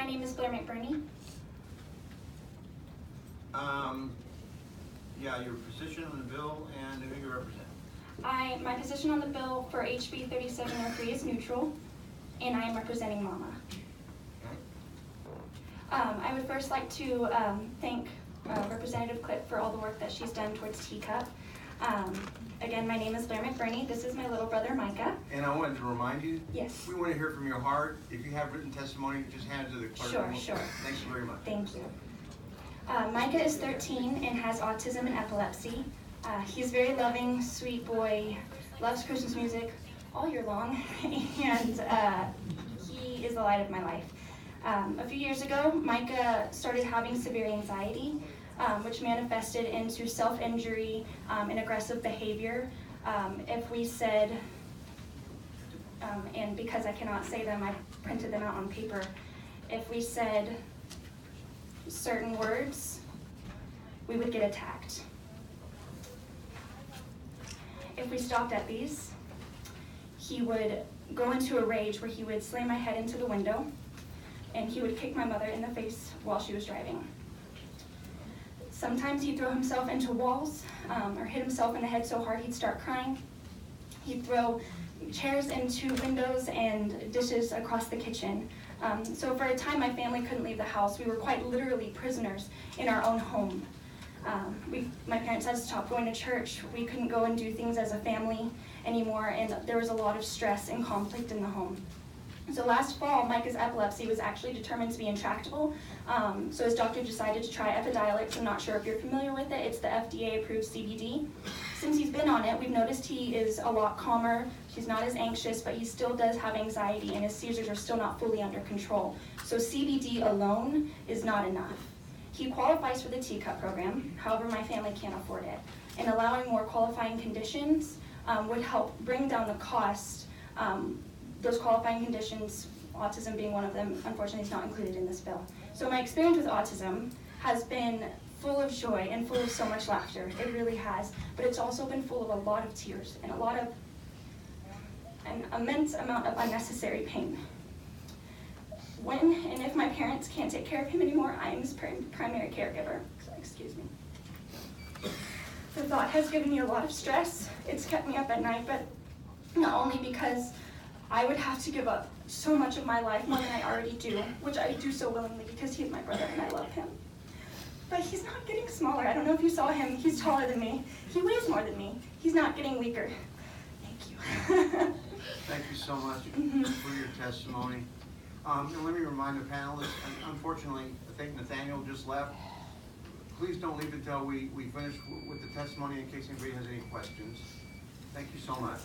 My name is Blaire McBurney. Yeah, your position on the bill and who you represent. My position on the bill for HB 3703 is neutral, and I am representing Mama. Okay. I would first like to thank Representative Clip for all the work that she's done towards Teacup. Again, my name is Blaire McBurney. This is my little brother, Micah. And I wanted to remind you, Yes. we want to hear from your heart. If you have written testimony, just hand it to the clerk. Sure. Thanks very much. Thank you. Micah is 13 and has autism and epilepsy. He's a very loving, sweet boy, loves Christmas music all year long, and he is the light of my life. A few years ago, Micah started having severe anxiety, which manifested into self-injury and aggressive behavior. If we said, and because I cannot say them, I printed them out on paper. If we said certain words, we would get attacked. If we stopped at these, he would go into a rage where he would slam my head into the window and he would kick my mother in the face while she was driving. Sometimes he'd throw himself into walls or hit himself in the head so hard he'd start crying. He'd throw chairs into windows and dishes across the kitchen. So for a time, my family couldn't leave the house. We were quite literally prisoners in our own home. My parents had to stop going to church. We couldn't go and do things as a family anymore, and there was a lot of stress and conflict in the home. So last fall, Micah's epilepsy was actually determined to be intractable. So his doctor decided to try Epidiolex. I'm not sure if you're familiar with it. It's the FDA-approved CBD. Since he's been on it, we've noticed he is a lot calmer. He's not as anxious, but he still does have anxiety, and his seizures are still not fully under control. So CBD alone is not enough. He qualifies for the Teacup program, however my family can't afford it. And allowing more qualifying conditions would help bring down the cost. Those qualifying conditions, autism being one of them, unfortunately is not included in this bill. So my experience with autism has been full of joy and full of so much laughter. It really has. But it's also been full of a lot of tears and an immense amount of unnecessary pain. When and if my parents can't take care of him anymore, I am his primary caregiver. So, excuse me. The thought has given me a lot of stress. It's kept me up at night, but not only because I would have to give up so much of my life, more than I already do, which I do so willingly because he's my brother and I love him. But he's not getting smaller. I don't know if you saw him. He's taller than me. He weighs more than me. He's not getting weaker. Thank you. Thank you so much for your testimony. And let me remind the panelists, unfortunately, I think Nathaniel just left. Please don't leave until we finish with the testimony in case anybody has any questions. Thank you so much.